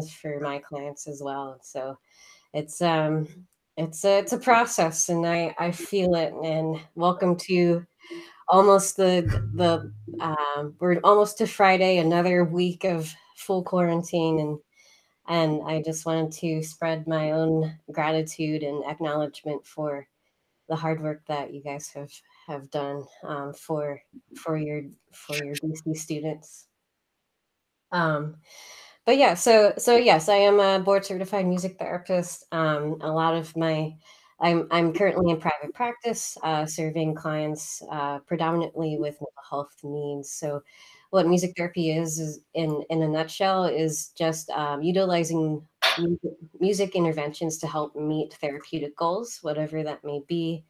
for my clients as well. So it's um it's a process, and I feel it. And welcome to almost the we're almost to Friday, another week of full quarantine, and I just wanted to spread my own gratitude and acknowledgement for the hard work that you guys have done for your for your DC students. Um, but yeah, so yes, I am a board certified music therapist. A lot of my I'm currently in private practice, serving clients predominantly with mental health needs. So, what music therapy is in a nutshell is just utilizing music interventions to help meet therapeutic goals, whatever that may be,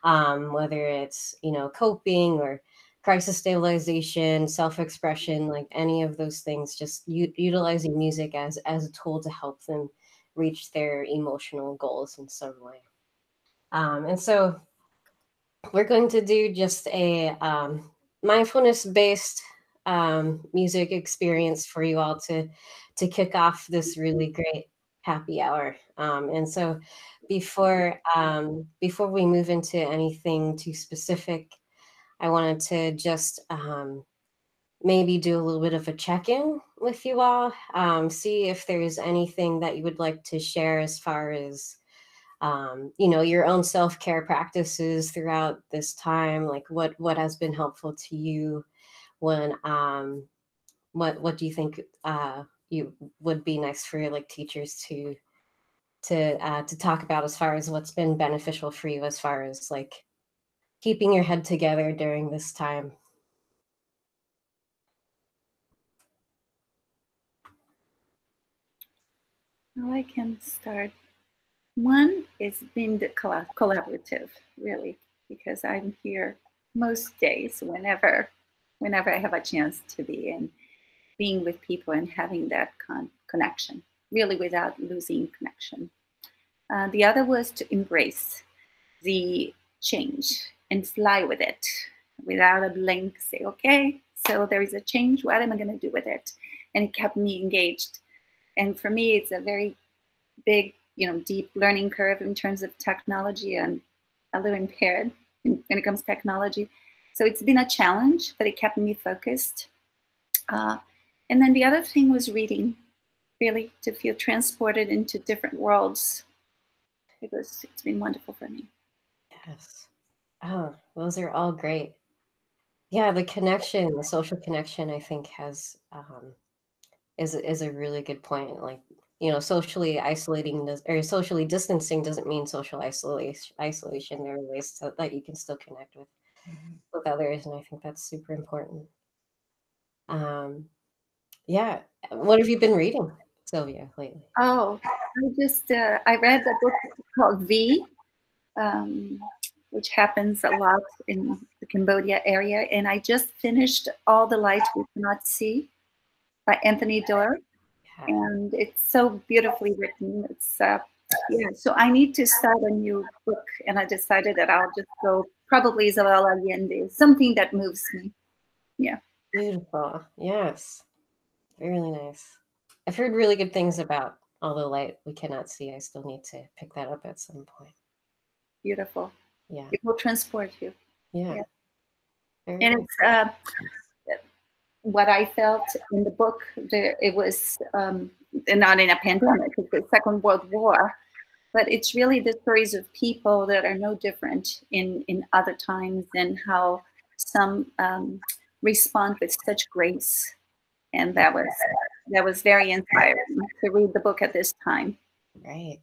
whether it's coping or crisis stabilization, self-expression, like any of those things, just utilizing music as a tool to help them reach their emotional goals in some way. And so we're going to do just a mindfulness-based music experience for you all to kick off this really great happy hour. And so before we move into anything too specific, I wanted to just maybe do a little bit of a check-in with you all, see if there's anything that you would like to share as far as your own self-care practices throughout this time, like what has been helpful to you, when what do you think you would be nice for like teachers to talk about as far as what's been beneficial for you as far as like keeping your head together during this time. Well, I can start. One is being the collaborative, really, because I'm here most days whenever I have a chance to be, and being with people and having that connection, really without losing connection. The other was to embrace the change and fly with it without a blink, say, okay, so there is a change, what am I going to do with it? And it kept me engaged. And for me, it's a very big, deep learning curve in terms of technology, and a little impaired when it comes to technology. So it's been a challenge, but it kept me focused. And then the other thing was reading, really, to feel transported into different worlds. It's been wonderful for me. Yes. Oh, those are all great. Yeah, the connection, the social connection, I think is a really good point. Like, socially isolating or socially distancing doesn't mean social isolation. There are ways that you can still connect with others, and I think that's super important. Um, yeah. What have you been reading, Sylvia, lately? Oh, I read a book called V, um, which happens a lot in the Cambodia area, and I just finished All the Light We Cannot See by Anthony Doerr, Yeah. and it's so beautifully written. It's yeah. So I need to start a new book, and I decided that I'll just go probably Isabel Allende, something that moves me. Yeah. Beautiful. Yes. Really nice. I've heard really good things about All the Light We Cannot See. I still need to pick that up at some point. Beautiful. Yeah. It will transport you. Yeah. Yeah. Very And nice. it's what I felt in the book. It was not in a pandemic, it's the Second World War, but it's really the stories of people that are no different in other times, and how some respond with such grace. And that was very inspiring to read the book at this time. Right.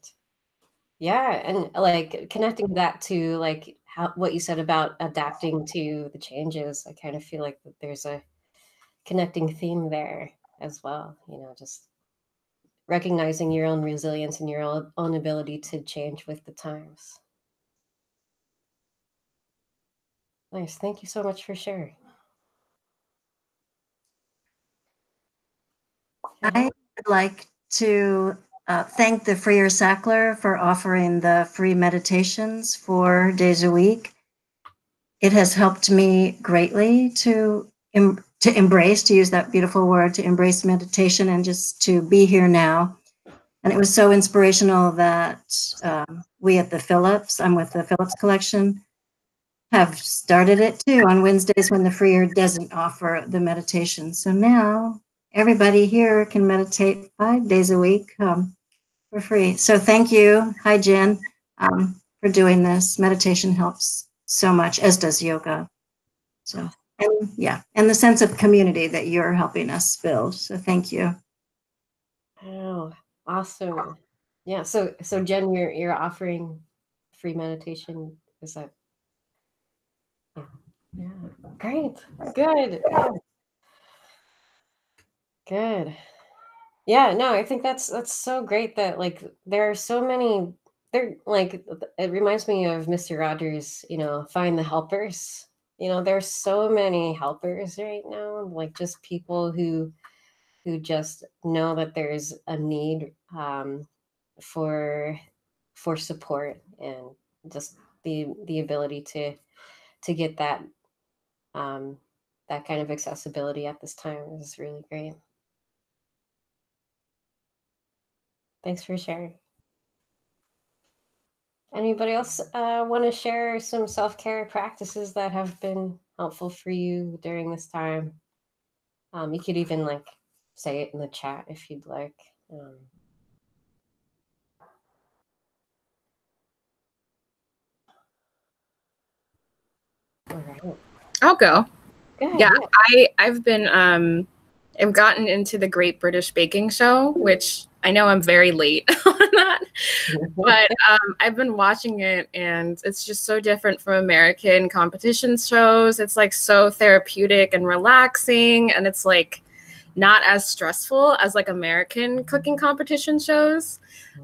Yeah, and like connecting that to like how what you said about adapting to the changes, I kind of feel like that there's a connecting theme there as well, just recognizing your own resilience and your own ability to change with the times. Nice. Thank you so much for sharing. I would like to thank the Freer Sackler for offering the free meditations 4 days a week. It has helped me greatly to to embrace, to use that beautiful word, to embrace meditation and just to be here now. And it was so inspirational that we at the Phillips, I'm with the Phillips Collection, have started it too on Wednesdays when the Freer doesn't offer the meditation. So now everybody here can meditate 5 days a week for free. So thank you. Hi, Jen, for doing this. Meditation helps so much, as does yoga. So, and yeah, and the sense of community that you're helping us build. So thank you. Oh, awesome. Yeah. So Jen, you're offering free meditation. Is that? Yeah. Yeah. Great. Good. Good. Yeah, no, I think that's so great that like there are so many there like it reminds me of Mr. Rogers, find the helpers. There's so many helpers right now, like just people who just know that there's a need for support and just the ability to get um that kind of accessibility at this time is really great. Thanks for sharing. Anybody else want to share some self-care practices that have been helpful for you during this time? You could even like say it in the chat if you'd like. All right. I'll go. Good, Yeah, I've been I've gotten into the Great British Baking Show, which I know I'm very late on that, but I've been watching it and it's just so different from American competition shows. It's like so therapeutic and relaxing, and it's like not as stressful as like American cooking competition shows.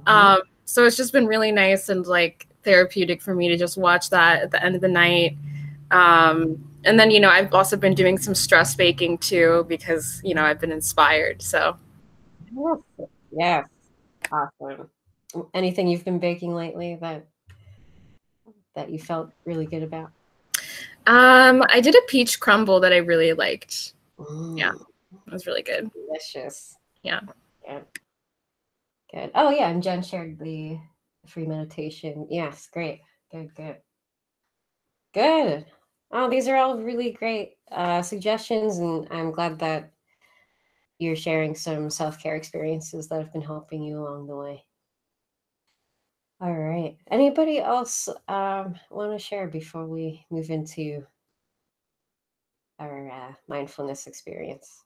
So it's just been really nice and like therapeutic for me to just watch that at the end of the night. And then, I've also been doing some stress baking too, because, I've been inspired. So. Yes. Awesome. Anything you've been baking lately that you felt really good about? I did a peach crumble that I really liked. Yeah, it was really good. Delicious. Yeah. Good. Oh yeah, and Jen shared the free meditation. Yes, great. Good. Oh, these are all really great suggestions, and I'm glad that you're sharing some self-care experiences that have been helping you along the way. All right. Anybody else want to share before we move into our mindfulness experience?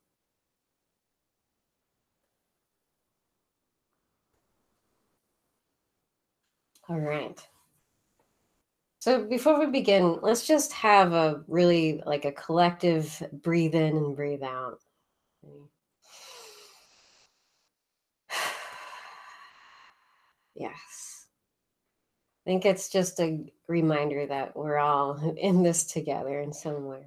All right. So before we begin, let's just have a really like a collective breathe in and breathe out. Yes. I think it's just a reminder that we're all in this together in some way.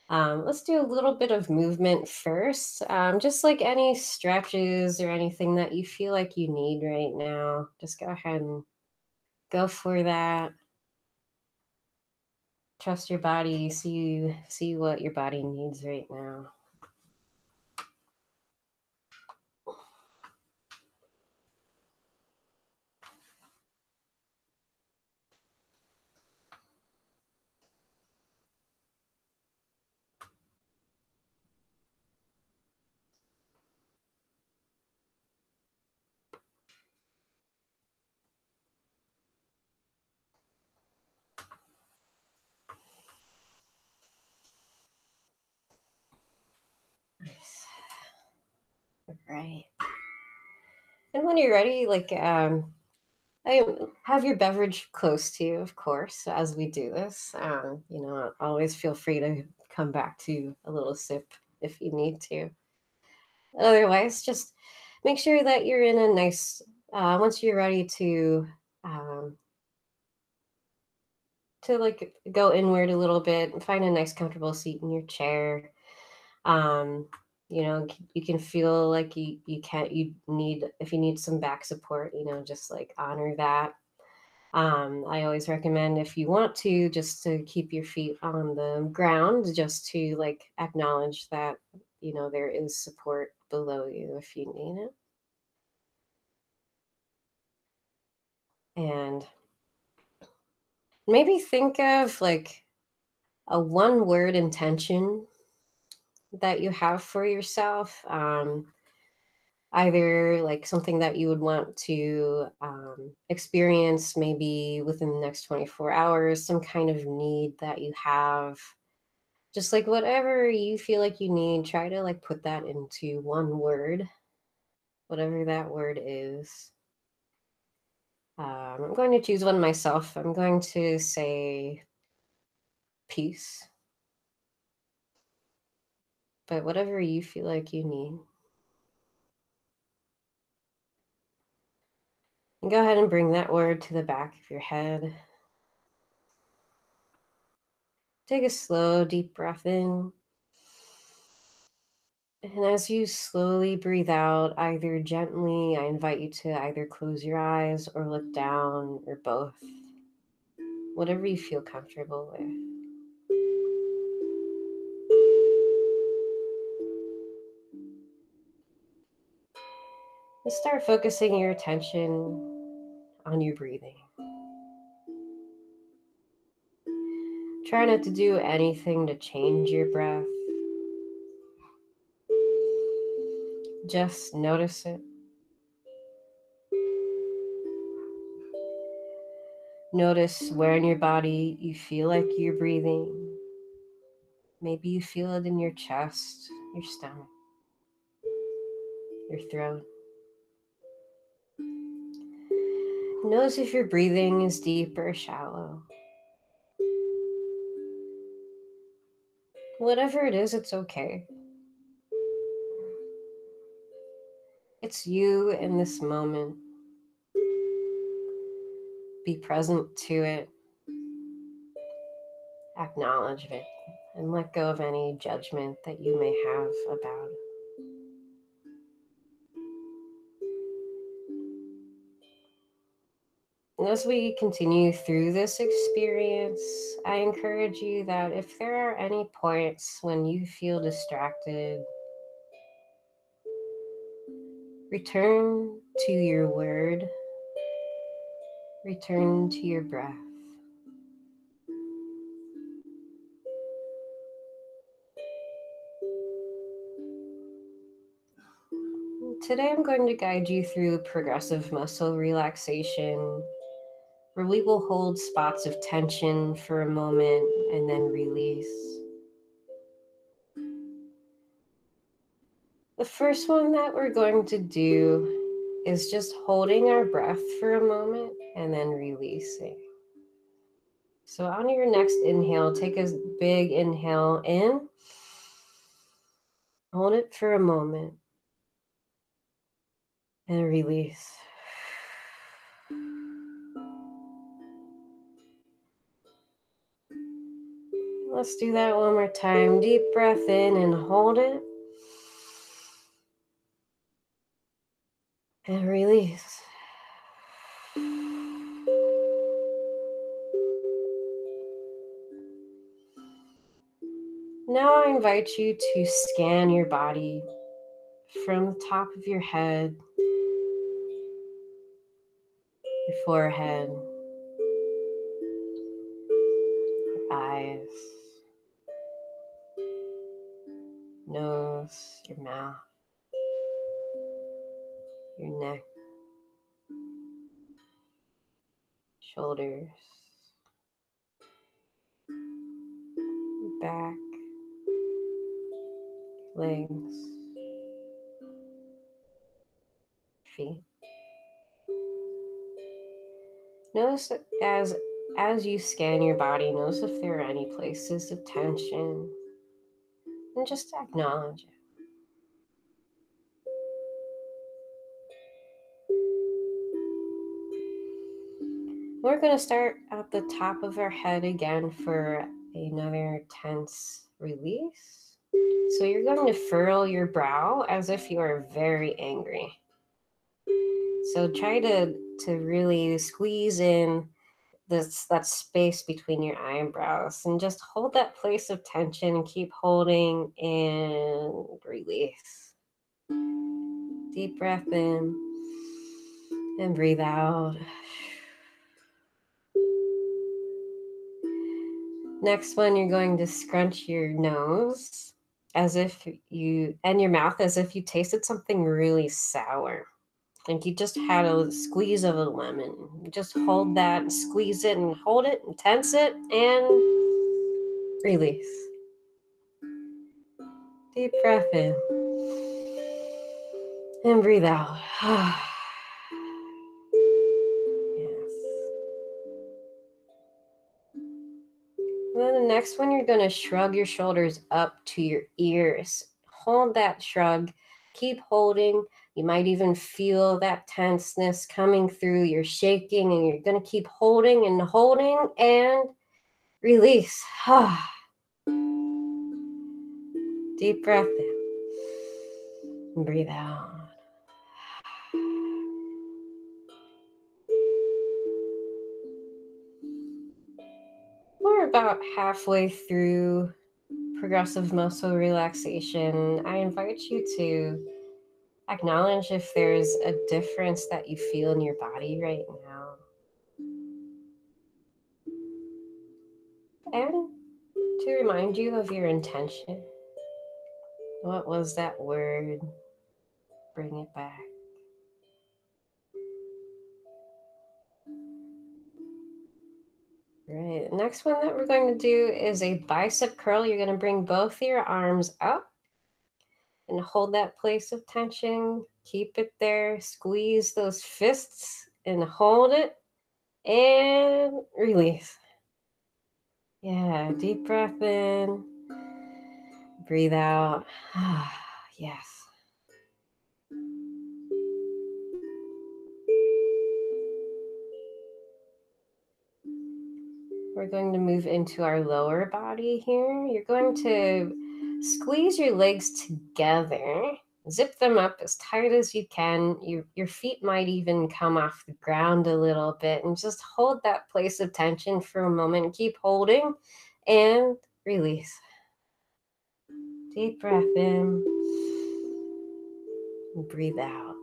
Let's do a little bit of movement first. Just like any stretches or anything that you feel like you need right now, just go ahead and go for that. Trust your body, see what your body needs right now. Right. And when you're ready, like have your beverage close to you, of course, as we do this. Always feel free to come back to a little sip if you need to. Otherwise, just make sure that you're in a nice, once you're ready to like go inward a little bit and find a nice comfortable seat in your chair. You can feel like if you need some back support, just like honor that. I always recommend, if you want to, just to keep your feet on the ground, just to like acknowledge that, you know, there is support below you if you need it. And maybe think of like a one word intention that you have for yourself. Either like something that you would want to experience maybe within the next 24 hours, some kind of need that you have, just like whatever you feel like you need, try to like put that into one word, whatever that word is. I'm going to choose one myself. I'm going to say peace, but whatever you feel like you need. And go ahead and bring that word to the back of your head. Take a slow, deep breath in. And as you slowly breathe out, either gently, I invite you to either close your eyes or look down, or both. Whatever you feel comfortable with. Just start focusing your attention on your breathing. Try not to do anything to change your breath. Just notice it. Notice where in your body you feel like you're breathing. Maybe you feel it in your chest, your stomach, your throat. Notice if your breathing is deep or shallow. Whatever it is, it's okay. It's you in this moment. Be present to it. Acknowledge it. And let go of any judgment that you may have about it. And as we continue through this experience, I encourage you that if there are any points when you feel distracted, return to your word, return to your breath. Today I'm going to guide you through progressive muscle relaxation, where we will hold spots of tension for a moment and then release. The first one that we're going to do is just holding our breath for a moment and then releasing. So on your next inhale, take a big inhale in. Hold it for a moment and release. Let's do that one more time. Deep breath in and hold it. And release. Now I invite you to scan your body from the top of your head, your forehead, your eyes, nose, your mouth, your neck, shoulders, your back, legs, feet. Notice that as you scan your body, notice if there are any places of tension, and just acknowledge it. We're going to start at the top of our head again for another tense release. So you're going to furrow your brow as if you are very angry. So try to really squeeze in that space between your eyebrows, and just hold that place of tension and keep holding and release. Deep breath in and breathe out. Next one, you're going to scrunch your nose as if you, and your mouth as if you tasted something really sour. Like you just had a squeeze of a lemon. Just hold that and squeeze it and hold it and tense it and release. Deep breath in and breathe out. Yes. And then the next one, you're going to shrug your shoulders up to your ears. Hold that shrug. Keep holding. You might even feel that tenseness coming through. You're shaking and you're going to keep holding and release. Deep breath in and breathe out. We're about halfway through progressive muscle relaxation. I invite you to acknowledge if there's a difference that you feel in your body right now. And to remind you of your intention. What was that word? Bring it back. Right. The next one that we're going to do is a bicep curl. You're going to bring both your arms up and hold that place of tension. Keep it there. Squeeze those fists and hold it and release. Yeah, deep breath in. Breathe out. Yes. We're going to move into our lower body here. You're going to squeeze your legs together. Zip them up as tight as you can. Your feet might even come off the ground a little bit, and just hold that place of tension for a moment. Keep holding and release. Deep breath in. And breathe out.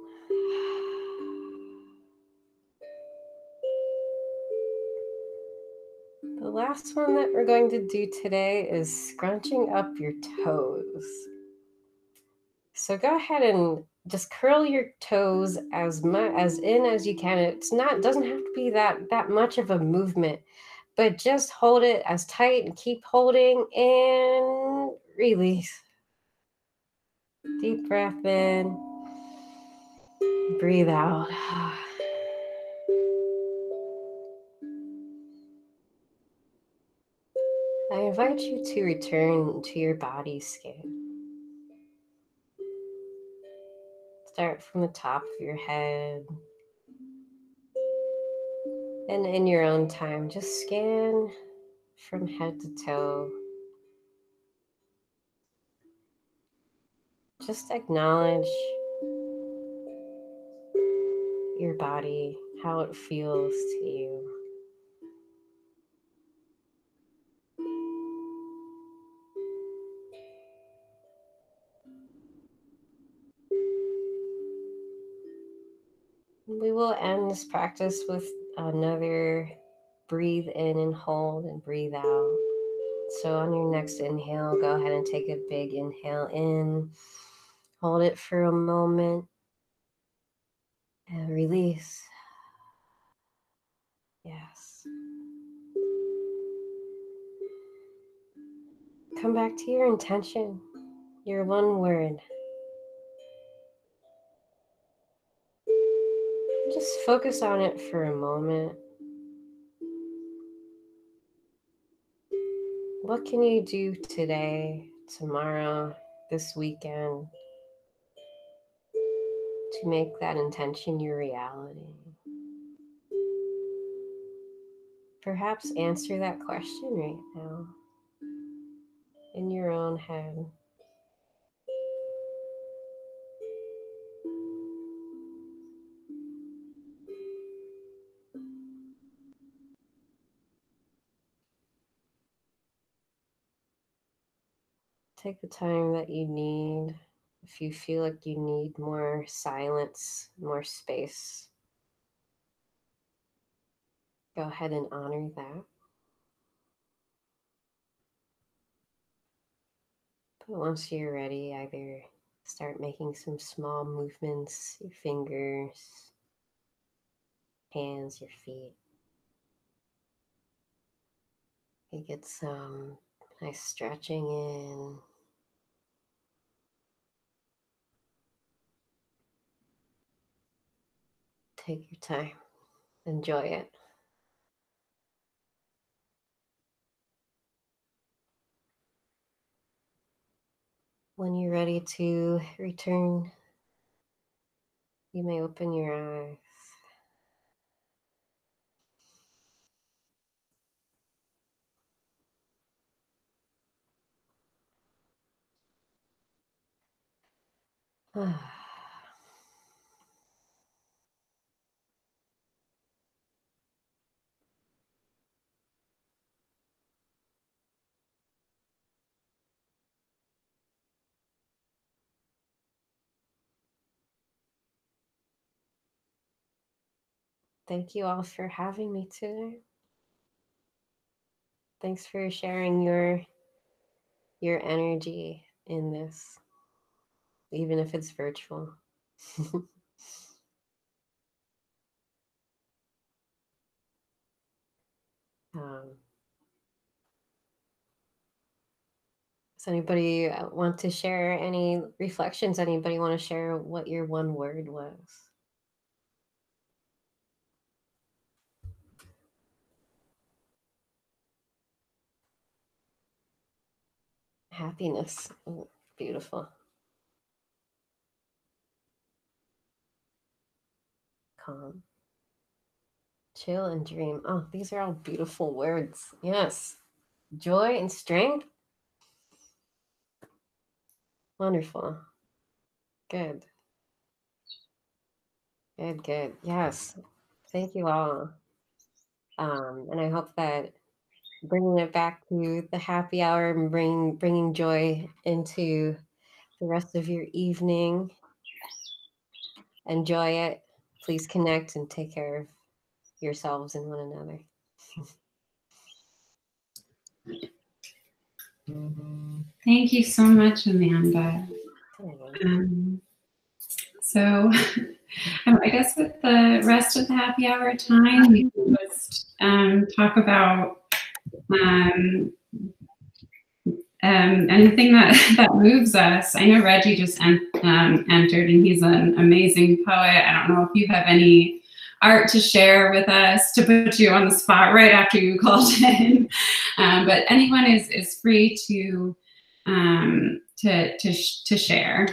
The last one that we're going to do today is scrunching up your toes. So go ahead and just curl your toes as much as in as you can. Doesn't have to be that much of a movement, but just hold it as tight and keep holding and release. Deep breath in. Breathe out. I invite you to return to your body scan. Start from the top of your head. And in your own time, just scan from head to toe. Just acknowledge your body, how it feels to you. We will end this practice with another breathe in and hold and breathe out. So on your next inhale, go ahead and take a big inhale in. Hold it for a moment and release. Yes. Come back to your intention, your one word. Just focus on it for a moment. What can you do today, tomorrow, this weekend to make that intention your reality? Perhaps answer that question right now in your own head. Take the time that you need. If you feel like you need more silence, more space, go ahead and honor that. But once you're ready, either start making some small movements, your fingers, hands, your feet. You get some nice stretching in. Take your time. Enjoy it. When you're ready to return, you may open your eyes. Thank you all for having me today. Thanks for sharing your energy in this, even if it's virtual. Does anybody want to share any reflections? Anybody want to share what your one word was? Happiness. Oh, beautiful. Calm. Chill and dream. Oh, these are all beautiful words. Yes. Joy and strength. Wonderful. Good. Good, good. Yes. Thank you all. And I hope that bringing it back to the happy hour and bringing joy into the rest of your evening. Enjoy it. Please connect and take care of yourselves and one another. Thank you so much, Amanda. So I guess with the rest of the happy hour time, we can just talk about anything that moves us. I know Reggie just entered, and he's an amazing poet. I don't know if you have any art to share with us to put you on the spot right after you called in, but anyone is free to share.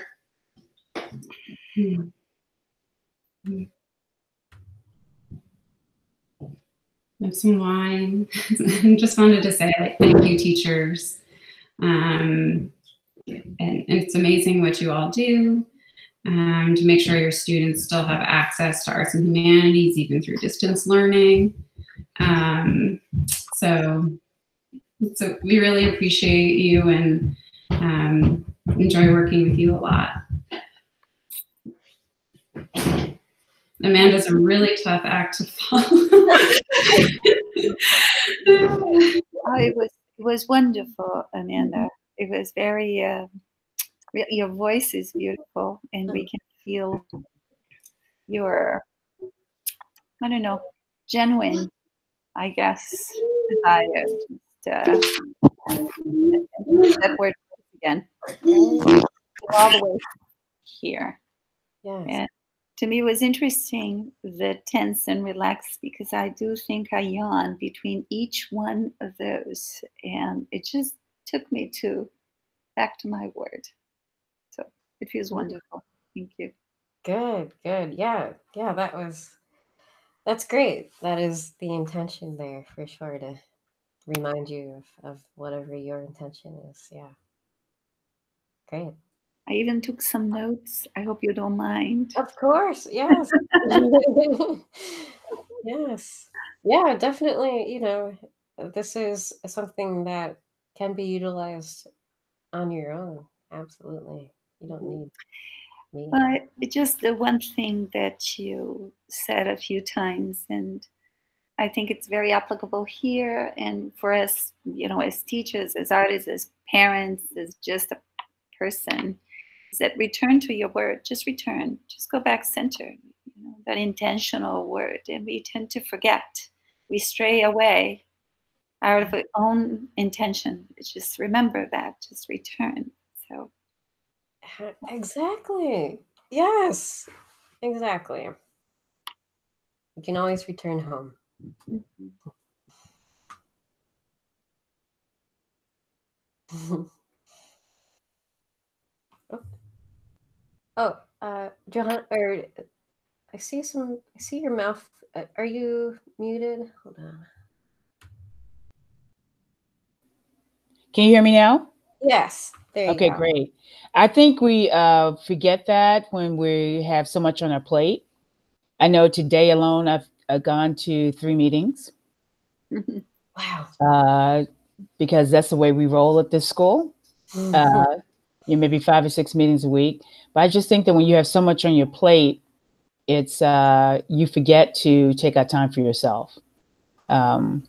Have some wine. Just wanted to say, like, thank you, teachers. And it's amazing what you all do to make sure your students still have access to arts and humanities, even through distance learning. So we really appreciate you and enjoy working with you a lot. Amanda's a really tough act to follow. It was wonderful, Amanda. It was very, your voice is beautiful, and we can feel your, I don't know, genuine, I guess, desire. That word again. All the way here. Yes. And to me, it was interesting, the tense and relaxed, because I do think I yawn between each one of those. And it just took me back to my word. So it feels wonderful. Thank you. Good, good. Yeah, that's great. That is the intention there for sure, to remind you of whatever your intention is. Yeah. Great. I even took some notes. I hope you don't mind. Of course, yes. Yes. Yeah, definitely, this is something that can be utilized on your own. Absolutely. You don't need me. But just the one thing that you said a few times, and I think it's very applicable here and for us, as teachers, as artists, as parents, as just a person, is that return to your word. Just return. Just go back center. That intentional word. And we tend to forget. We stray away out of our own intention. Just remember that. Just return. So exactly. Yes. Exactly. You can always return home. John, or I see your mouth. Are you muted? Hold on. Can you hear me now? Yes. There you Okay, go. great. I think we forget that when we have so much on our plate. I know today alone, I've gone to 3 meetings. Wow. Because that's the way we roll at this school. Maybe 5 or 6 meetings a week. But I just think that when you have so much on your plate, it's you forget to take out time for yourself. And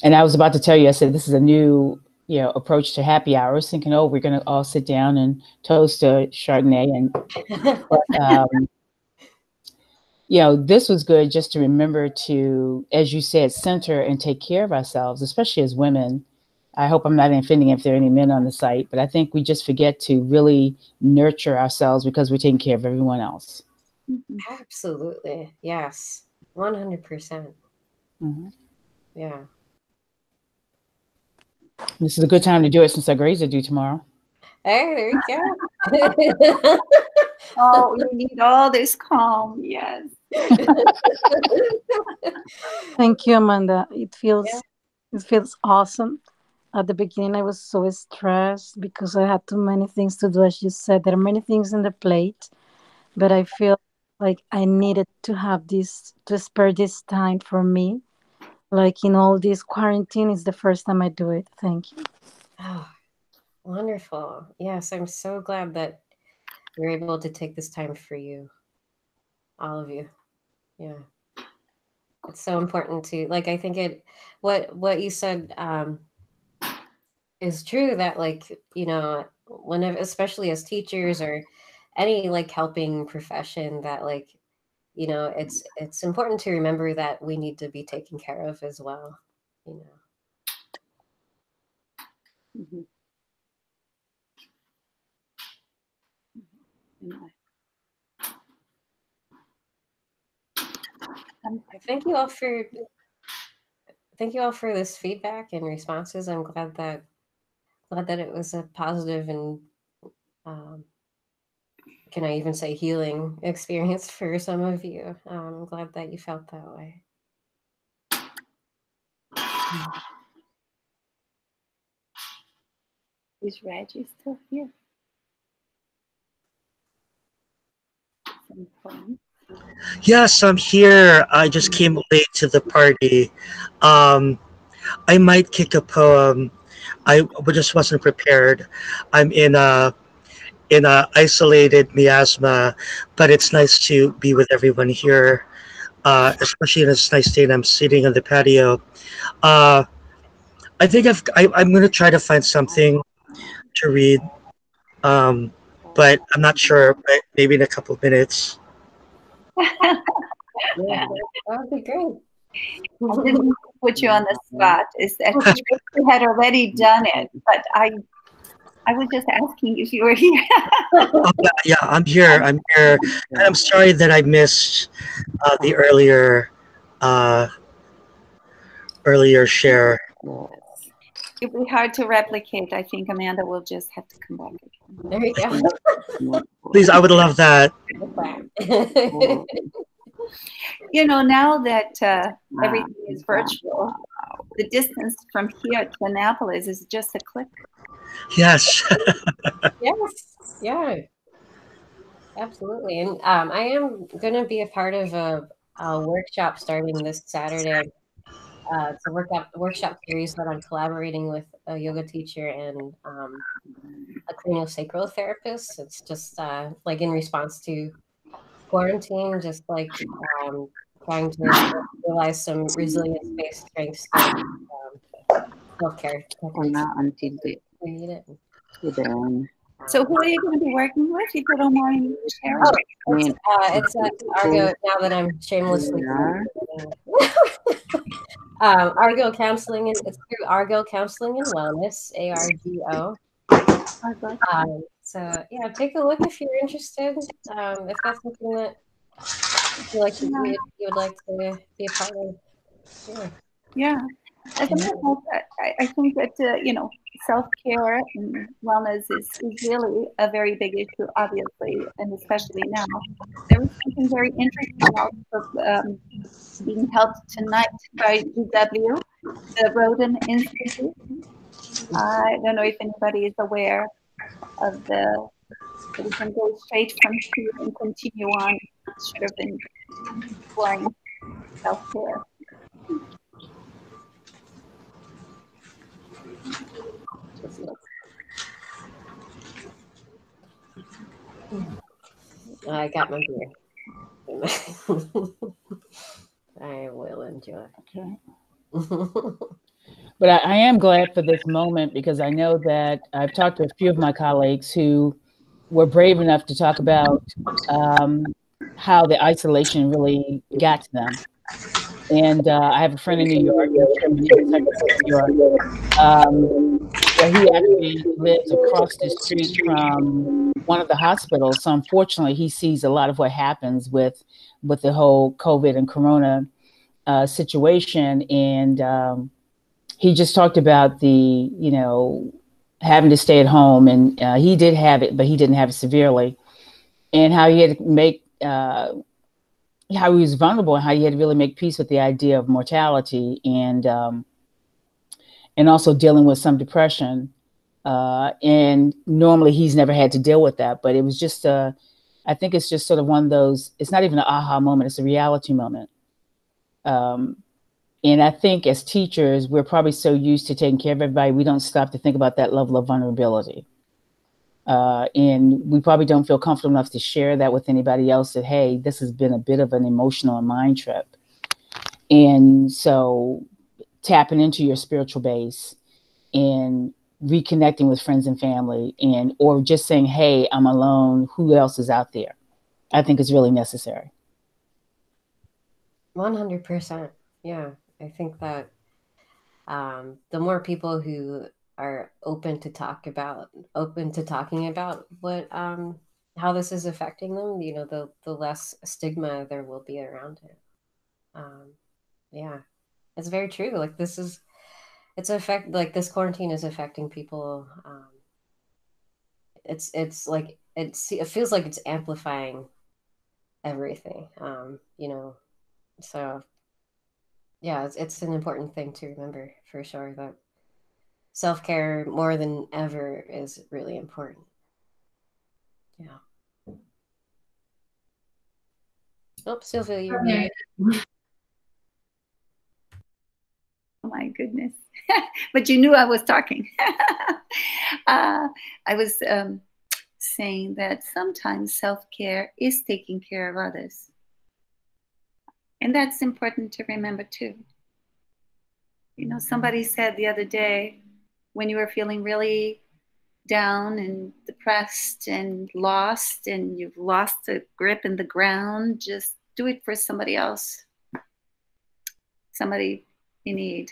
I was about to tell you, I said, this is a new, approach to happy hours, thinking, oh, we're going to all sit down and toast a Chardonnay. This was good just to remember to, as you said, center and take care of ourselves, especially as women. I hope I'm not offending if there are any men on the site, but I think we just forget to really nurture ourselves because we're taking care of everyone else. Absolutely. Yes. 100%. Mm-hmm. Yeah. This is a good time to do it since our grades are due tomorrow. Hey, there you go. Oh, you need all this calm. Yes. Thank you, Amanda. It feels awesome. At the beginning, I was so stressed because I had too many things to do. As you said, there are many things in the plate, but I feel like I needed to have to spare this time for me. Like in all this quarantine, it's the first time I do it. Thank you. Oh, wonderful. Yes, I'm so glad that you're able to take this time for you. All of you. Yeah. It's so important to, like, I think what you said is true, that, like, whenever, especially as teachers or any like helping profession, that, like, it's important to remember that we need to be taken care of as well. Thank you all for this feedback and responses. I'm glad that it was a positive and can I even say healing experience for some of you. I'm glad that you felt that way. Is Reggie still here? Yes, I'm here. I just came late to the party. I might kick a poem. I just wasn't prepared. I'm in a isolated miasma, but it's nice to be with everyone here, especially in this nice day. And I'm sitting on the patio. I think I'm going to try to find something to read, but I'm not sure. But maybe in a couple of minutes. Yeah, that would be great. I didn't put you on the spot. Is that Tracy had already done it, but I was just asking if you were here. Yeah, I'm here. I'm here. And I'm sorry that I missed the earlier share. It'd be hard to replicate. I think Amanda will just have to come back again. There you go. Please, I would love that. Now that everything is virtual, the distance from here to Annapolis is just a click. Yes. Yes. Yeah. Absolutely. And I am going to be a part of a workshop starting this Saturday it's a workshop series that I'm collaborating with a yoga teacher and a craniosacral therapist. It's just like in response to quarantine, just like trying to realize some resilience-based strengths and self-care techniques. So who are you going to be working with, if you don't mind sharing? It's at Argo, now that I'm shamelessly Argo Counseling, and it's through Argo Counseling and Wellness, ARGO. So yeah, take a look if you're interested. If that's something that you feel like you would like to be a part of. Yeah. Yeah. As a matter of fact, I think that, you know, self-care and wellness is really a very big issue, obviously, and especially now. There was something very interesting also being held tonight by GW, the Rodin Institute. I don't know if anybody is aware of that we can go straight from here and continue on. It should have been exploring self-care. I got my beer. I will enjoy. Okay. But I am glad for this moment, because I know that I've talked to a few of my colleagues who were brave enough to talk about how the isolation really got to them. And I have a friend in New York, where he actually lives across the street from one of the hospitals. So unfortunately, he sees a lot of what happens with the whole COVID and Corona situation. And he just talked about having to stay at home, and he did have it, but he didn't have it severely, and how he had to make, how he was vulnerable, and how he had to really make peace with the idea of mortality, and also dealing with some depression. And normally he's never had to deal with that, but it was just, I think it's just sort of one of those, it's not even an aha moment, it's a reality moment. And I think as teachers, we're probably so used to taking care of everybody, we don't stop to think about that level of vulnerability. And we probably don't feel comfortable enough to share that with anybody else, that, hey, this has been a bit of an emotional and mind trip. And so tapping into your spiritual base and reconnecting with friends and family, or just saying, hey, I'm alone, who else is out there? I think is really necessary. 100%. Yeah. I think that the more people who are open to talking about what how this is affecting them, the less stigma there will be around it. Yeah, it's very true. Like this quarantine is affecting people. It feels like it's amplifying everything. So yeah, it's an important thing to remember, for sure, that self-care more than ever is really important. Yeah. Oh, Sylvia, you're muted. Oh my goodness. But you knew I was talking. I was saying that sometimes self-care is taking care of others. And that's important to remember too. Somebody said the other day, when you were feeling really down and depressed and lost, and you've lost a grip in the ground, just do it for somebody else, somebody in need.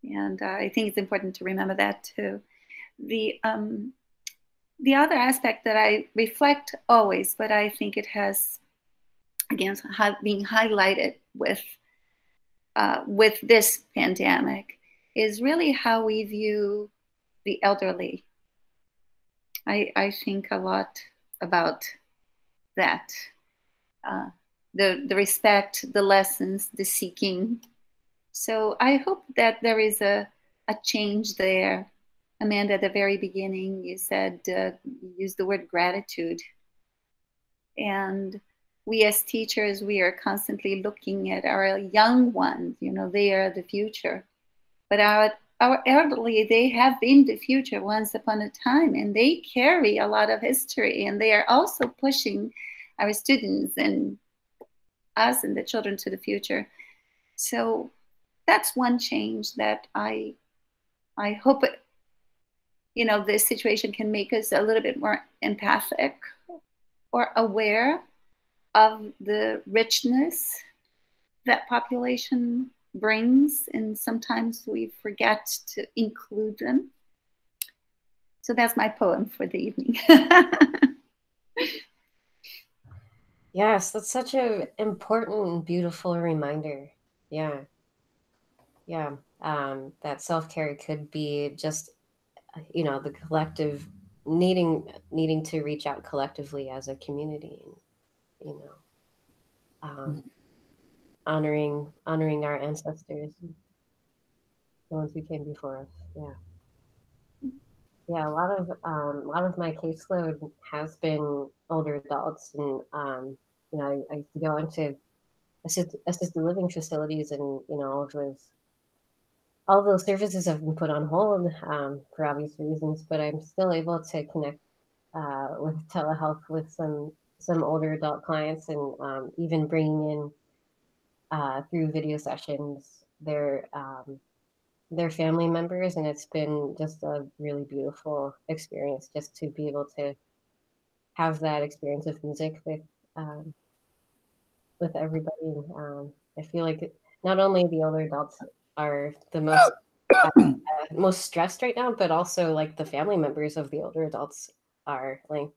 And I think it's important to remember that too. The other aspect that I reflect always, but I think it has, again, being highlighted with this pandemic, is really how we view the elderly. I think a lot about that. The respect, the lessons, the seeking. So I hope that there is a change there. Amanda, at the very beginning, you said, you used the word gratitude. And we as teachers, we are constantly looking at our young ones, you know, they are the future. But our elderly, they have been the future once upon a time, and they carry a lot of history, and they are also pushing our students and us and the children to the future. So that's one change that I hope, you know, this situation can make us a little bit more empathic or aware of the richness that population brings, and sometimes we forget to include them. So that's my poem for the evening. Yes, that's such an important and beautiful reminder. Yeah. Yeah. That self-care could be just, you know, the collective needing to reach out collectively as a community, you know, honoring our ancestors, the ones who came before us. Yeah. Yeah, a lot of my caseload has been older adults, and you know, I used to go into assisted living facilities, and you know, all of those services have been put on hold for obvious reasons, but I'm still able to connect with telehealth with some older adult clients, and even bringing in through video sessions their family members, and it's been just a really beautiful experience just to be able to have that experience of music with everybody. I feel like not only the older adults are the most stressed right now, but also like the family members of the older adults are like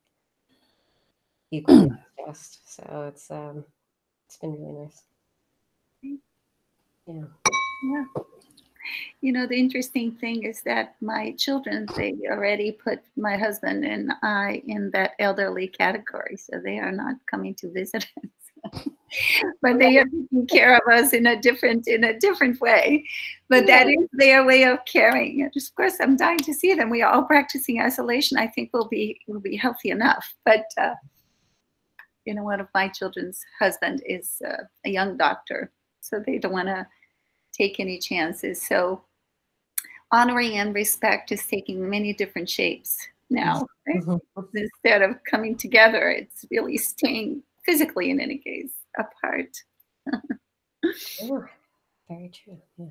equally stressed. So it's been really nice. Yeah. Yeah. You know, the interesting thing is that my children, they already put my husband and I in that elderly category. So they are not coming to visit us. But they are taking care of us in a different way. But that is their way of caring. And of course, I'm dying to see them. We are all practicing isolation. I think we'll be healthy enough. But you know, one of my children's husband is a young doctor, so they don't want to take any chances. So honoring and respect is taking many different shapes now. Right? Instead of coming together, it's really staying physically, in any case, apart. Oh, very true. Yeah.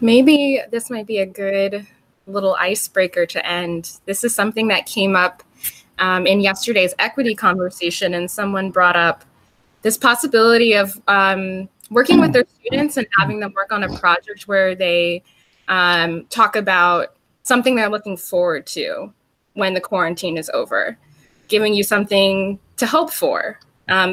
Maybe this might be a good little icebreaker to end. This is something that came up in yesterday's equity conversation, and someone brought up this possibility of working with their students and having them work on a project where they talk about something they're looking forward to when the quarantine is over, giving you something to hope for,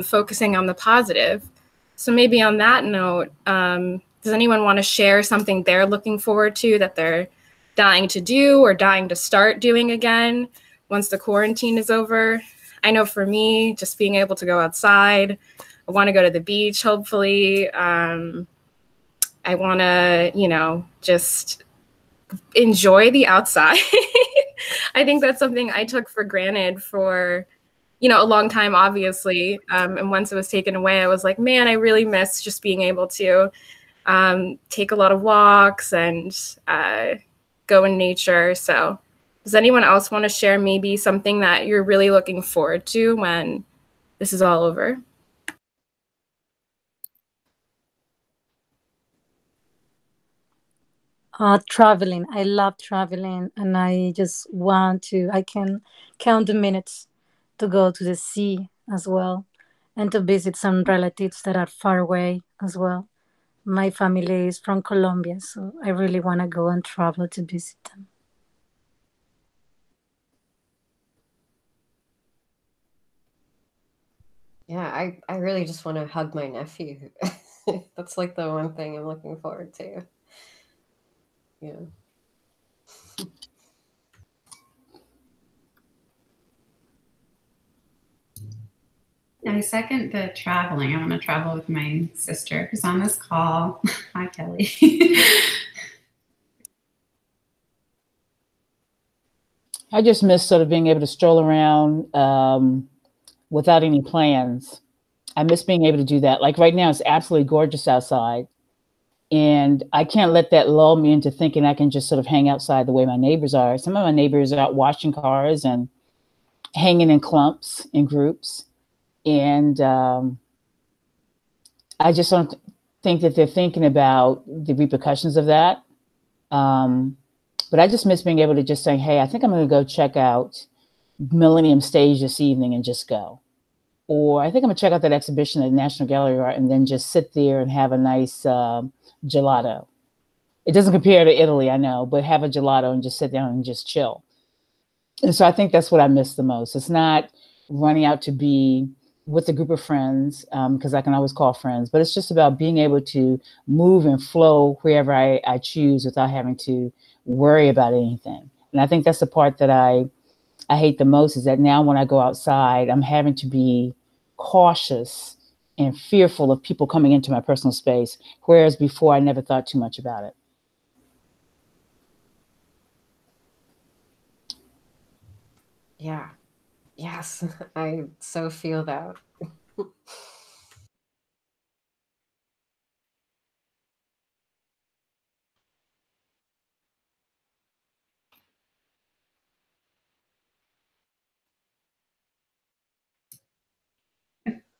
focusing on the positive. So maybe on that note, does anyone want to share something they're looking forward to that they're dying to do or dying to start doing again once the quarantine is over? I know for me, just being able to go outside, I want to go to the beach, hopefully. I want to, you know, just enjoy the outside. I think that's something I took for granted for, you know, a long time, obviously. And once it was taken away, I was like, man, I really miss just being able to take a lot of walks and go in nature. So does anyone else want to share maybe something that you're really looking forward to when this is all over? Traveling. I love traveling, and I can count the minutes to go to the sea as well, and to visit some relatives that are far away as well. My family is from Colombia, so I really want to go and travel to visit them. Yeah, I really just want to hug my nephew. That's like the one thing I'm looking forward to. Yeah. I second the traveling. I want to travel with my sister who's on this call. Hi, Kelly. I just miss sort of being able to stroll around without any plans. I miss being able to do that. Like right now, it's absolutely gorgeous outside. And I can't let that lull me into thinking I can just sort of hang outside the way my neighbors are. Some of my neighbors are out washing cars and hanging in clumps, in groups. And I just don't think that they're thinking about the repercussions of that. But I just miss being able to just say, hey, I think I'm going to go check out Millennium Stage this evening and just go. Or I think I'm going to check out that exhibition at the National Gallery of Art and then just sit there and have a nice gelato. It doesn't compare to Italy, I know, but have a gelato and just sit down and just chill. And so I think that's what I miss the most. It's not running out to be with a group of friends, because I can always call friends, but it's just about being able to move and flow wherever I choose without having to worry about anything. And I think that's the part that I hate the most, is that now when I go outside, I'm having to be cautious and fearful of people coming into my personal space, whereas before I never thought too much about it. Yeah. Yes, I so feel that.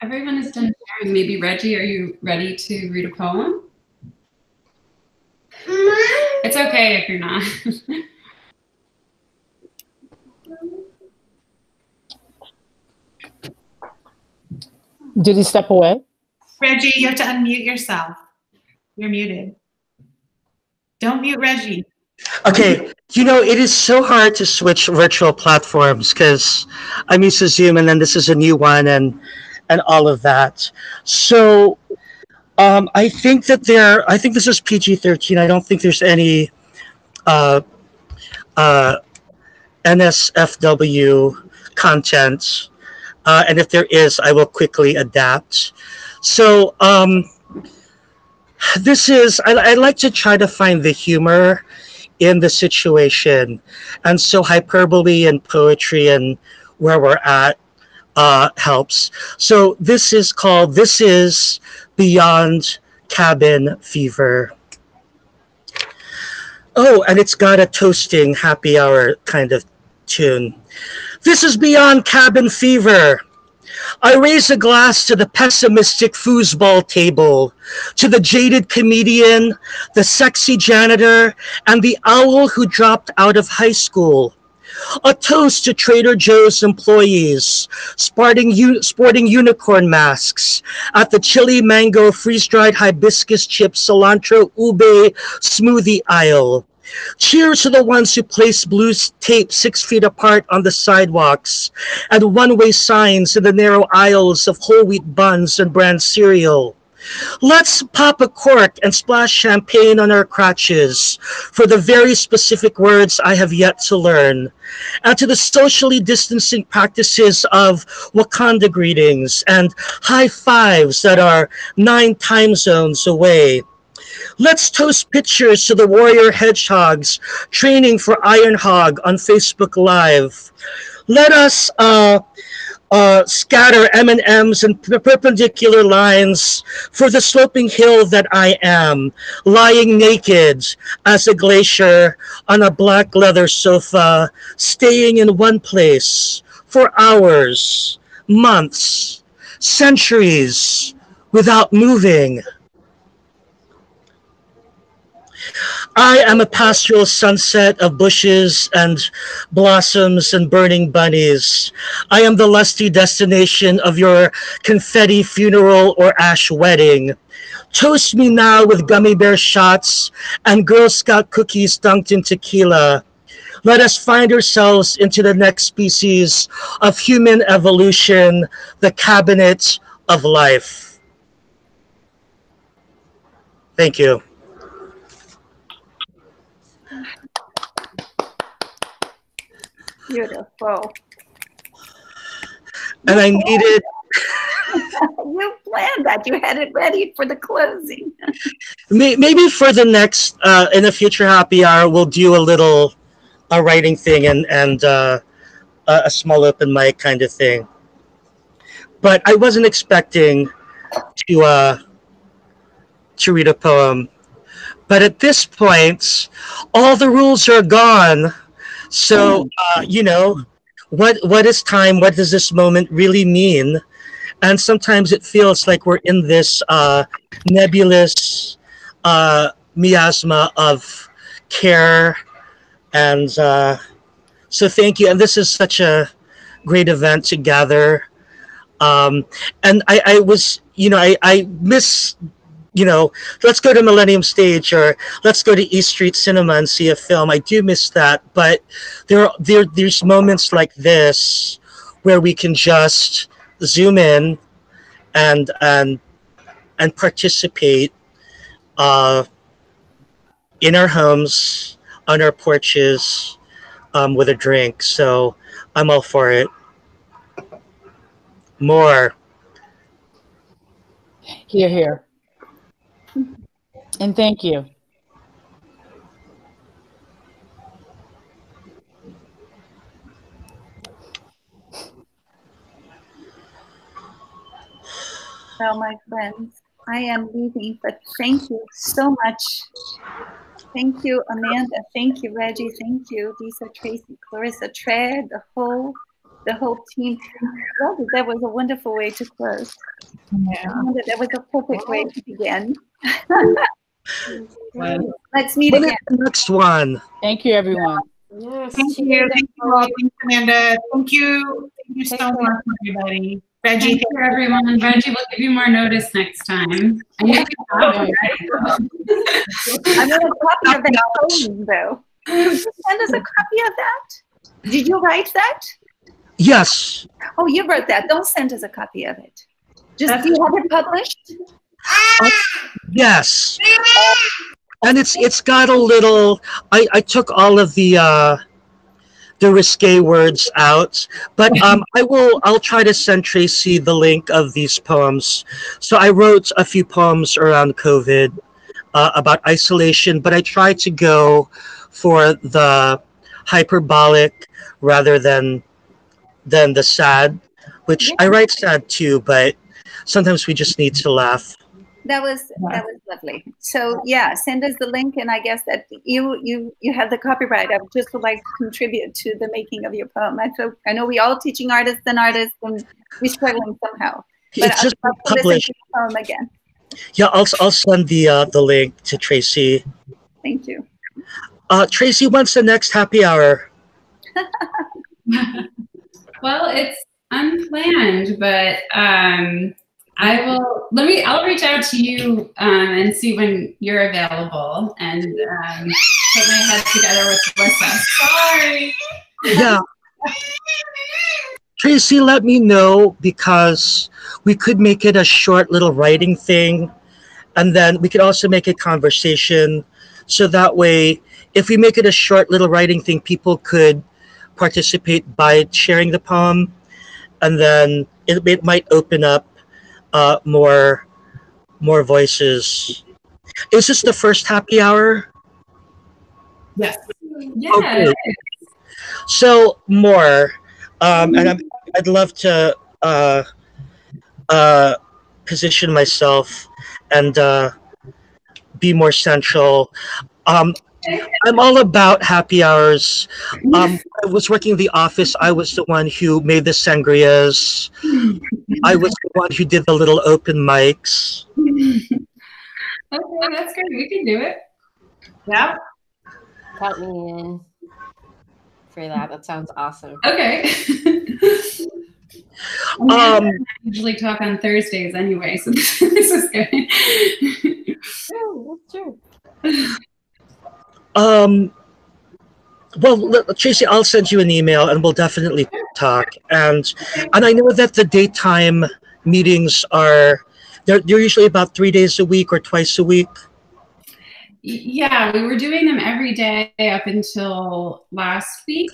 Everyone is done sharing. Maybe Reggie, are you ready to read a poem? It's okay if you're not. Did he step away? Reggie, you have to unmute yourself. You're muted. Don't mute Reggie. Okay, it is so hard to switch virtual platforms because I'm used to Zoom and then this is a new one and all of that. So I think this is PG-13. I don't think there's any NSFW content. And if there is, I will quickly adapt. So I like to try to find the humor in the situation. And so hyperbole and poetry and where we're at helps. So this is Beyond Cabin Fever. Oh, and it's got a toasting happy hour kind of tune. This is Beyond Cabin Fever. I raise a glass to the pessimistic foosball table, to the jaded comedian, the sexy janitor, and the owl who dropped out of high school. A toast to Trader Joe's employees, sporting unicorn masks at the chili mango freeze-dried hibiscus chip cilantro ube smoothie aisle. Cheers to the ones who place blue tape 6 feet apart on the sidewalks and one-way signs in the narrow aisles of whole wheat buns and brand cereal. Let's pop a cork and splash champagne on our crotches for the very specific words I have yet to learn, and to the socially distancing practices of Wakanda greetings and high fives that are 9 time zones away. Let's toast pictures to the warrior hedgehogs training for Iron Hog on Facebook Live. Let us scatter M&Ms in perpendicular lines for the sloping hill that I am, lying naked as a glacier on a black leather sofa, staying in one place for hours, months, centuries, without moving. I am a pastoral sunset of bushes and blossoms and burning bunnies. I am the lusty destination of your confetti funeral or ash wedding. Toast me now with gummy bear shots and Girl Scout cookies dunked in tequila. Let us find ourselves into the next species of human evolution, the cabinet of life. Thank you. Beautiful. And I needed... You planned that. You had it ready for the closing. Maybe for the next, in a future happy hour, we'll do a little a writing thing and a small open mic kind of thing. But I wasn't expecting to read a poem. But at this point, all the rules are gone. So what is time? What does this moment really mean? And sometimes it feels like we're in this nebulous miasma of care. And so thank you. And this is such a great event to gather. And I was, I miss, let's go to Millennium Stage or let's go to East Street Cinema and see a film. I do miss that. But there's moments like this where we can just zoom in and participate in our homes, on our porches, with a drink. So I'm all for it. More. Here, here. And thank you. Well, my friends, I am leaving, but thank you so much. Thank you, Amanda. Thank you, Reggie. Thank you, Lisa, Tracy, Clarissa, Tread, the whole team. Well, that was a wonderful way to close. Yeah. Amanda, that was a perfect way to begin. Let's meet again. Next one. Thank you, everyone. Yes, thank you. Thank you all. Thanks, Amanda. Thank you. Thank you so much, everybody. Reggie, thank you, everyone. Reggie, we'll give you more notice next time. I know you have it. I want a copy of that poem, though. Could you send us a copy of that? Did you write that? Yes. Oh, you wrote that. Don't send us a copy of it. Just do you have it published? Yes. And it's got a little. I took all of the risque words out, but I'll try to send Tracy the link of these poems. So I wrote a few poems around COVID about isolation, but I tried to go for the hyperbolic rather than the sad, which I write sad too, but sometimes we just need to laugh. That was lovely. So yeah, send us the link, and I guess that you have the copyright. I would just would like to contribute to the making of your poem. I know we all teaching artists, and we're struggling somehow. But It's just published. Listen to the poem again. Yeah, I'll send the link to Tracy. Thank you. Tracy, when's the next happy hour? Well, it's unplanned, but I'll reach out to you and see when you're available and put my head together with Melissa. Sorry. Yeah. Tracy, let me know, because we could make it a short little writing thing, and then we could also make it conversation. So that way, if we make it a short little writing thing, people could participate by sharing the poem, and then it might open up more voices. Is this the first happy hour? Yes. Yeah. Okay. So more, and I'd love to position myself and be more central. I'm all about happy hours. I was working in the office. I was the one who made the sangrias. I was the one who did the little open mics. Okay, that's great. We can do it. Yeah. Count me in for that. That sounds awesome. Okay. I usually talk on Thursdays anyway, so this is good. Oh, that's true. Well, Tracy, I'll send you an email and we'll definitely talk. And I know that the daytime meetings they're usually about 3 days a week or twice a week. Yeah, we were doing them every day up until last week.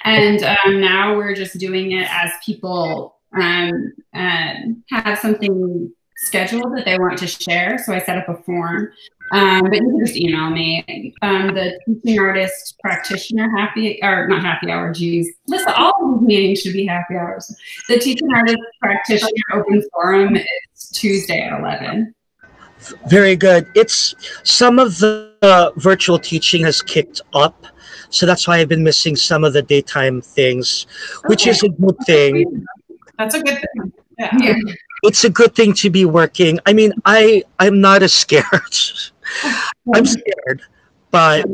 And now we're just doing it as people have something scheduled that they want to share. So I set up a form But you can just email me. The teaching artist practitioner not happy hour, geez. Listen, all of these meetings should be happy hours. The teaching artist practitioner open forum is Tuesday at 11. Very good. It's some of the virtual teaching has kicked up, so that's why I've been missing some of the daytime things, which is a good thing. That's a good thing. Yeah. It's a good thing to be working. I mean, I'm not as scared. I'm scared, but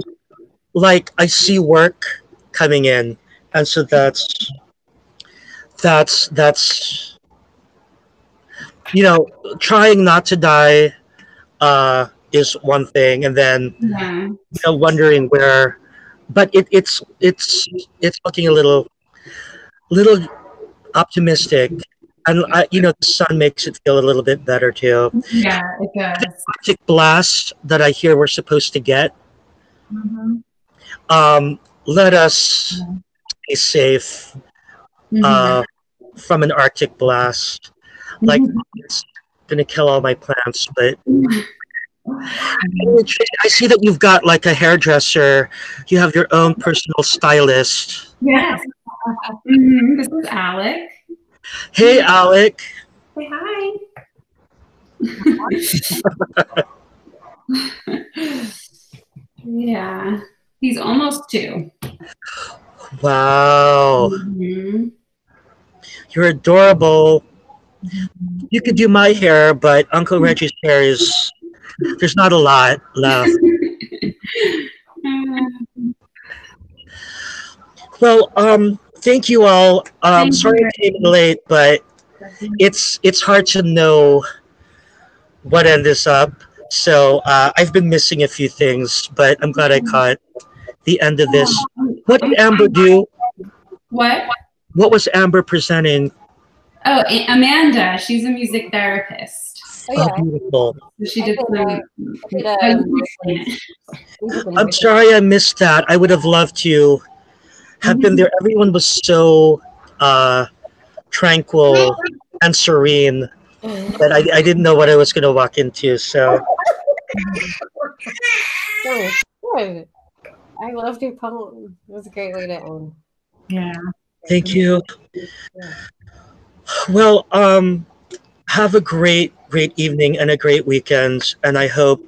like I see work coming in, and so that's trying not to die is one thing, and then wondering where. But it's looking a little optimistic, and the sun makes it feel a little bit better too. Yeah, it does. The Arctic blast that I hear we're supposed to get. Let us stay safe from an Arctic blast. Like it's gonna kill all my plants, but. I see that you've got like a hairdresser. You have your own personal stylist. Yes. This is Alec. Hey, Alec. Say hi. Yeah. He's almost 2. Wow. You're adorable. You could do my hair, but Uncle Reggie's hair there's not a lot left. Well, thank you all. Sorry I came late, but it's hard to know what ended this up. So I've been missing a few things, but I'm glad I caught the end of this. What did Amber do? What? What was Amber presenting? Oh, Amanda. She's a music therapist. Oh, beautiful. She did I'm sorry I missed that. I would have loved to have been there. Everyone was so tranquil and serene that I didn't know what I was going to walk into. So. Good. I loved your poem. It was a great way to end. Yeah. Thank you. Yeah. Well, have a great evening and a great weekend, and I hope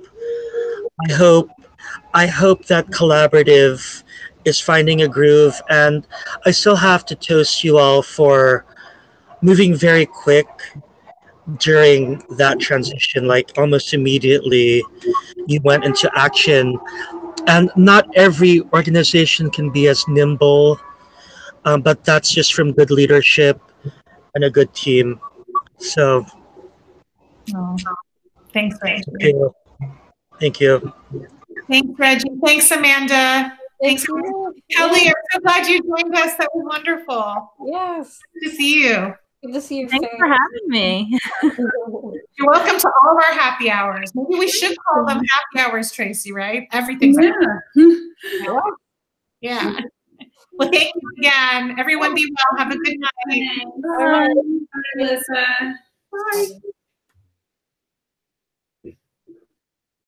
that collaborative is finding a groove. And I still have to toast you all for moving very quick during that transition. Like almost immediately you went into action, and not every organization can be as nimble, but that's just from good leadership and a good team. So thanks, Reggie. Thank you. Thanks, Reggie. Thanks, Amanda. Thanks, Kelly. I'm so glad you joined us. That was wonderful. Yes. Good to see you. Good to see you. Thanks for having me. You're welcome to all of our happy hours. Maybe we should call them happy hours, Tracy, right? Everything's Yeah. Well, thank you again. Everyone be well. Have a good night. Bye. Bye, Melissa. Bye.